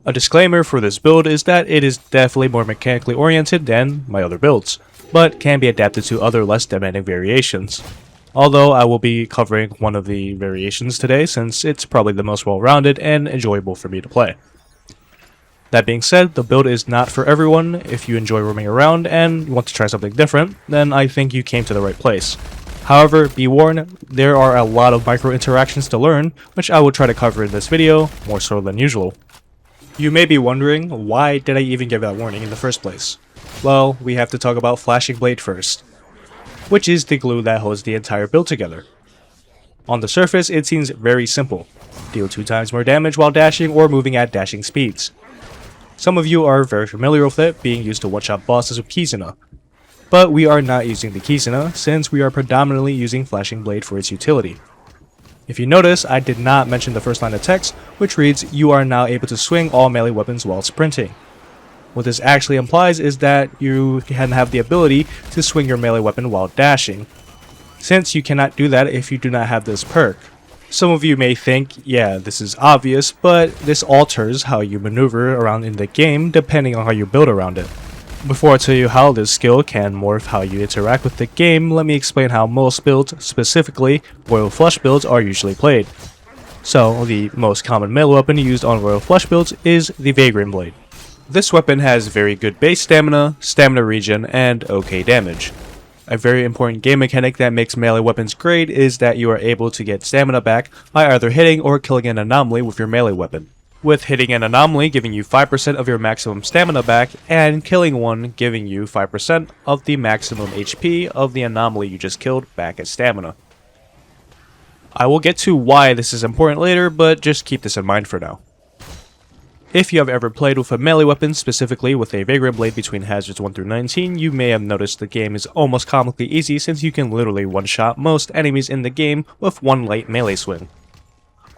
A disclaimer for this build is that it is definitely more mechanically oriented than my other builds, but can be adapted to other less demanding variations. Although I will be covering one of the variations today since it's probably the most well-rounded and enjoyable for me to play. That being said, the build is not for everyone. If you enjoy roaming around and want to try something different, then I think you came to the right place. However, be warned, there are a lot of micro interactions to learn, which I will try to cover in this video, more so than usual. You may be wondering, why did I even give that warning in the first place? Well, we have to talk about Flashing Blade first, which is the glue that holds the entire build together. On the surface, it seems very simple. Deal 2 times more damage while dashing or moving at dashing speeds. Some of you are very familiar with it, being used to one-shot bosses with Kizuna. But we are not using the Kizuna, since we are predominantly using Flashing Blade for its utility. If you notice, I did not mention the first line of text, which reads, "You are now able to swing all melee weapons while sprinting." What this actually implies is that you can have the ability to swing your melee weapon while dashing, since you cannot do that if you do not have this perk. Some of you may think, yeah, this is obvious, but this alters how you maneuver around in the game depending on how you build around it. Before I tell you how this skill can morph how you interact with the game, let me explain how most builds, specifically Royal Flush builds, are usually played. So, the most common melee weapon used on Royal Flush builds is the Vagrant Blade. This weapon has very good base stamina, stamina regen, and okay damage. A very important game mechanic that makes melee weapons great is that you are able to get stamina back by either hitting or killing an anomaly with your melee weapon, with hitting an anomaly giving you 5% of your maximum stamina back, and killing one giving you 5% of the maximum HP of the anomaly you just killed back as stamina. I will get to why this is important later, but just keep this in mind for now. If you have ever played with a melee weapon, specifically with a Vagrant Blade between hazards 1 through 19, you may have noticed the game is almost comically easy since you can literally one-shot most enemies in the game with one light melee swing.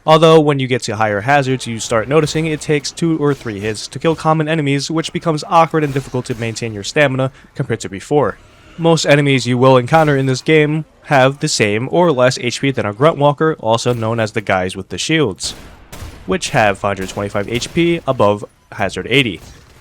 Although when you get to higher hazards, you start noticing it takes 2 or 3 hits to kill common enemies, which becomes awkward and difficult to maintain your stamina compared to before. Most enemies you will encounter in this game have the same or less HP than a Grunt Walker, also known as the guys with the shields, which have 525 HP above hazard 80.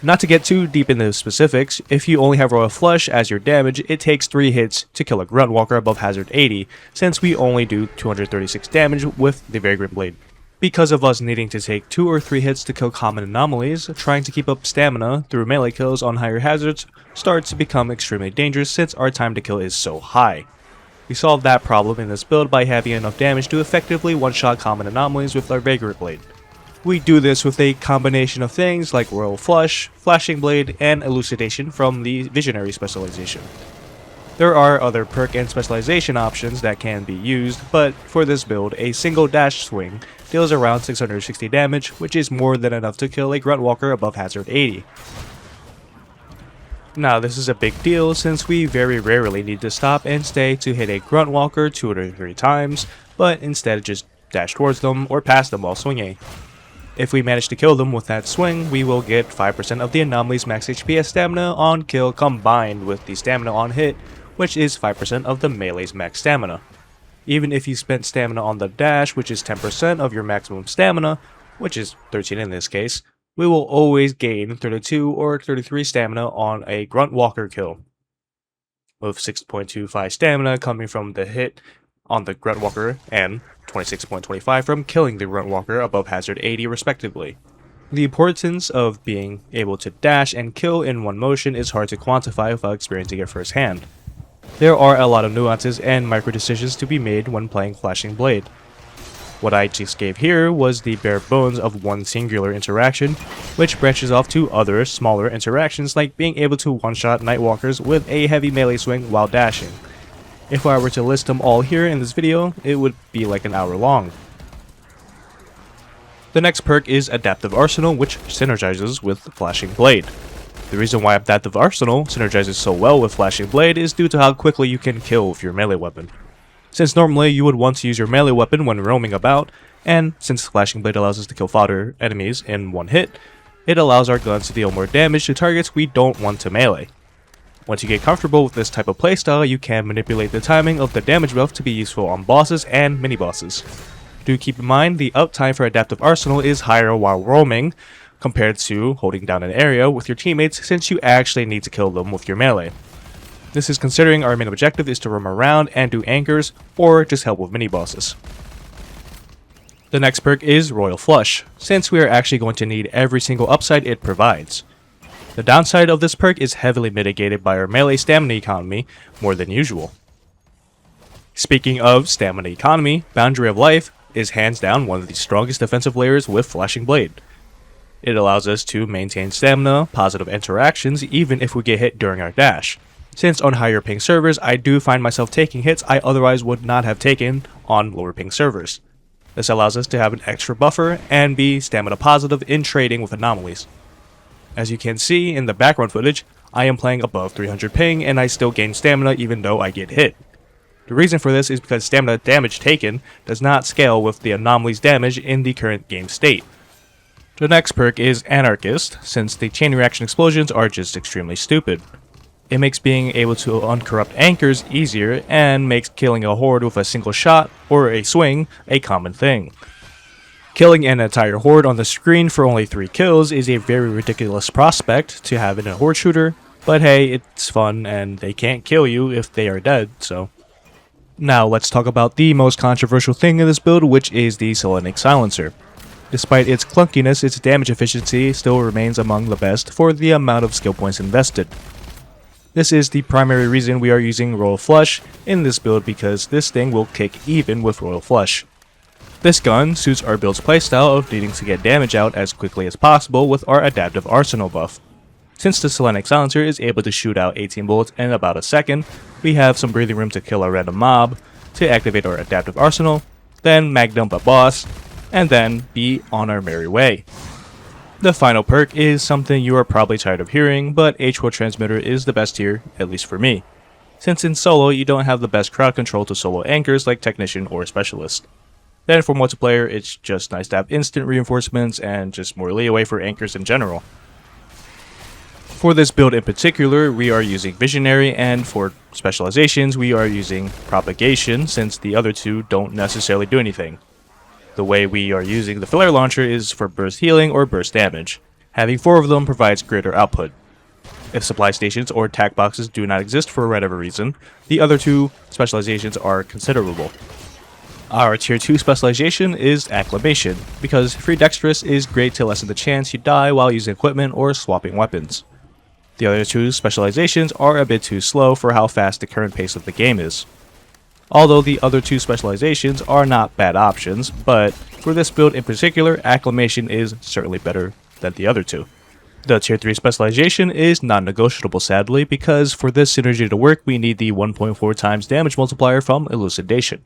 Not to get too deep into the specifics, if you only have Royal Flush as your damage, it takes 3 hits to kill a Grunt Walker above hazard 80, since we only do 236 damage with the Vagrant Blade. Because of us needing to take 2 or 3 hits to kill common anomalies, trying to keep up stamina through melee kills on higher hazards starts to become extremely dangerous since our time to kill is so high. We solved that problem in this build by having enough damage to effectively one-shot common anomalies with our Vagrant Blade. We do this with a combination of things like Royal Flush, Flashing Blade, and Elucidation from the Visionary Specialization. There are other perk and specialization options that can be used, but for this build, a single dash swing deals around 660 damage, which is more than enough to kill a Grunt Walker above hazard 80. Now this is a big deal since we very rarely need to stop and stay to hit a Grunt Walker 2 or 3 times, but instead just dash towards them or past them while swinging. If we manage to kill them with that swing, we will get 5% of the anomaly's max HP as stamina on kill combined with the stamina on hit, which is 5% of the melee's max stamina. Even if you spent stamina on the dash, which is 10% of your maximum stamina, which is 13 in this case, we will always gain 32 or 33 stamina on a Grunt Walker kill, with 6.25 stamina coming from the hit on the Grunt Walker and 26.25 from killing the Grunt Walker above hazard 80 respectively. The importance of being able to dash and kill in one motion is hard to quantify without experiencing it firsthand. There are a lot of nuances and micro decisions to be made when playing Flashing Blade. What I just gave here was the bare bones of one singular interaction, which branches off to other, smaller interactions like being able to one-shot Nightwalkers with a heavy melee swing while dashing. If I were to list them all here in this video, it would be like an hour long. The next perk is Adaptive Arsenal, which synergizes with Flashing Blade. The reason why Adaptive Arsenal synergizes so well with Flashing Blade is due to how quickly you can kill with your melee weapon. Since normally you would want to use your melee weapon when roaming about, and since Flashing Blade allows us to kill fodder enemies in one hit, it allows our guns to deal more damage to targets we don't want to melee. Once you get comfortable with this type of playstyle, you can manipulate the timing of the damage buff to be useful on bosses and mini-bosses. Do keep in mind the uptime for Adaptive Arsenal is higher while roaming, compared to holding down an area with your teammates since you actually need to kill them with your melee. This is considering our main objective is to roam around and do anchors or just help with mini bosses. The next perk is Royal Flush, since we are actually going to need every single upside it provides. The downside of this perk is heavily mitigated by our melee stamina economy more than usual. Speaking of stamina economy, Boundary of Life is hands down one of the strongest defensive layers with Flashing Blade. It allows us to maintain stamina, positive interactions even if we get hit during our dash. Since on higher ping servers I do find myself taking hits I otherwise would not have taken on lower ping servers. This allows us to have an extra buffer and be stamina positive in trading with anomalies. As you can see in the background footage, I am playing above 300 ping and I still gain stamina even though I get hit. The reason for this is because stamina damage taken does not scale with the anomaly's damage in the current game state. The next perk is Anarchist, since the chain reaction explosions are just extremely stupid. It makes being able to uncorrupt anchors easier and makes killing a horde with a single shot or a swing a common thing. Killing an entire horde on the screen for only 3 kills is a very ridiculous prospect to have in a horde shooter, but hey, it's fun and they can't kill you if they are dead, so. Now let's talk about the most controversial thing in this build, which is the Selenic Silencer. Despite its clunkiness, its damage efficiency still remains among the best for the amount of skill points invested. This is the primary reason we are using Royal Flush in this build because this thing will kick even with Royal Flush. This gun suits our build's playstyle of needing to get damage out as quickly as possible with our adaptive arsenal buff. Since the Selenic Silencer is able to shoot out 18 bullets in about a second, we have some breathing room to kill a random mob, to activate our adaptive arsenal, then mag dump a boss, and then be on our merry way. The final perk is something you are probably tired of hearing, but H-Will Transmitter is the best here, at least for me. Since in solo you don't have the best crowd control to solo anchors like Technician or Specialist. Then for multiplayer it's just nice to have instant reinforcements and just more leeway for anchors in general. For this build in particular we are using Visionary, and for Specializations we are using Propagation since the other two don't necessarily do anything. The way we are using the flare launcher is for burst healing or burst damage. Having 4 of them provides greater output. If supply stations or tac boxes do not exist for whatever reason, the other 2 specializations are considerable. Our tier 2 specialization is Acclamation, because Free Dexterous is great to lessen the chance you die while using equipment or swapping weapons. The other 2 specializations are a bit too slow for how fast the current pace of the game is. Although the other 2 specializations are not bad options, but for this build in particular, Acclamation is certainly better than the other 2. The tier 3 specialization is non-negotiable sadly, because for this synergy to work we need the 1.4 times damage multiplier from Elucidation.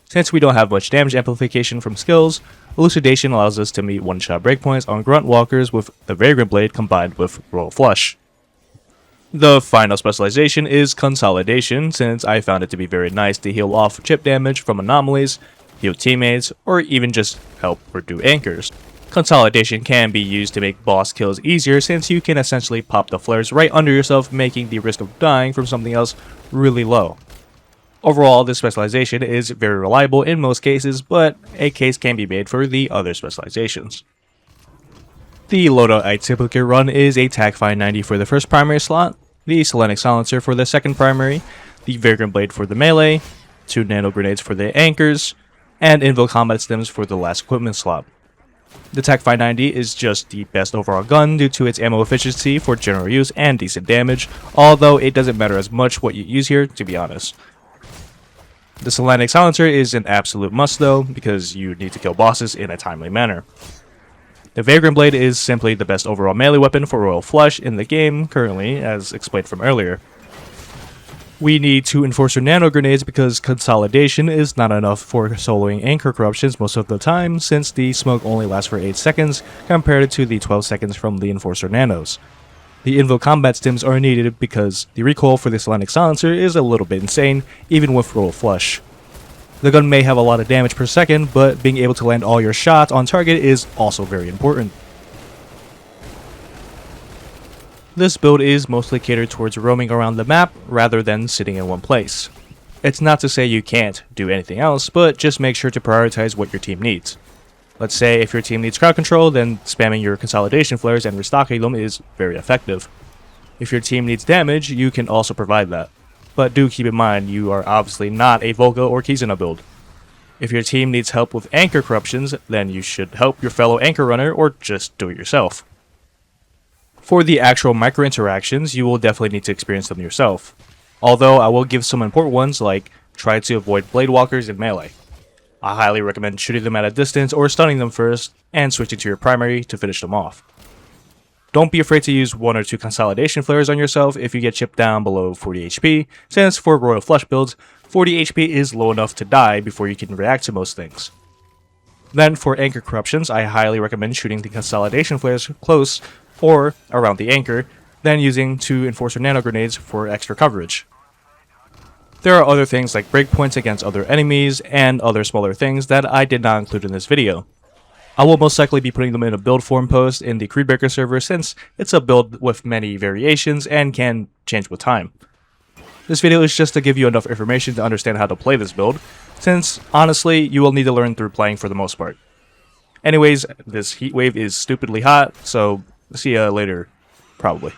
Since we don't have much damage amplification from skills, Elucidation allows us to meet one-shot breakpoints on Grunt Walkers with the Vagrant Blade combined with Royal Flush. The final specialization is Consolidation, since I found it to be very nice to heal off chip damage from anomalies, heal teammates, or even just help or do anchors. Consolidation can be used to make boss kills easier since you can essentially pop the flares right under yourself, making the risk of dying from something else really low. Overall, this specialization is very reliable in most cases, but a case can be made for the other specializations. The Loadout I typically run is a TAC 590 for the first primary slot, the Selenic Silencer for the second primary, the Vagrant Blade for the melee, 2 nano grenades for the anchors, and Invo Combat Stims for the last equipment slot. The TAC 590 is just the best overall gun due to its ammo efficiency for general use and decent damage, although it doesn't matter as much what you use here, to be honest. The Selenic Silencer is an absolute must though, because you need to kill bosses in a timely manner. The Vagrant Blade is simply the best overall melee weapon for Royal Flush in the game currently, as explained from earlier. We need 2 Enforcer Nano Grenades because Consolidation is not enough for soloing anchor corruptions most of the time, since the smoke only lasts for 8 seconds compared to the 12 seconds from the Enforcer Nanos. The Invo Combat Stims are needed because the recoil for the Selenic Silencer is a little bit insane, even with Royal Flush. The gun may have a lot of damage per second, but being able to land all your shots on target is also very important. This build is mostly catered towards roaming around the map rather than sitting in one place. It's not to say you can't do anything else, but just make sure to prioritize what your team needs. Let's say if your team needs crowd control, then spamming your consolidation flares and restocking them is very effective. If your team needs damage, you can also provide that. But do keep in mind, you are obviously not a Volga or Kizuna build. If your team needs help with anchor corruptions, then you should help your fellow anchor runner or just do it yourself. For the actual micro interactions, you will definitely need to experience them yourself. Although I will give some important ones like try to avoid blade walkers in melee. I highly recommend shooting them at a distance or stunning them first and switching to your primary to finish them off. Don't be afraid to use 1 or 2 consolidation flares on yourself if you get chipped down below 40 HP, since for Royal Flush builds, 40 HP is low enough to die before you can react to most things. Then for anchor corruptions, I highly recommend shooting the consolidation flares close or around the anchor, then using 2 Enforcer nano grenades for extra coverage. There are other things like breakpoints against other enemies and other smaller things that I did not include in this video. I will most likely be putting them in a build form post in the Creedbreaker server since it's a build with many variations and can change with time. This video is just to give you enough information to understand how to play this build, since honestly you will need to learn through playing for the most part. Anyways, this heat wave is stupidly hot, so see ya later, probably.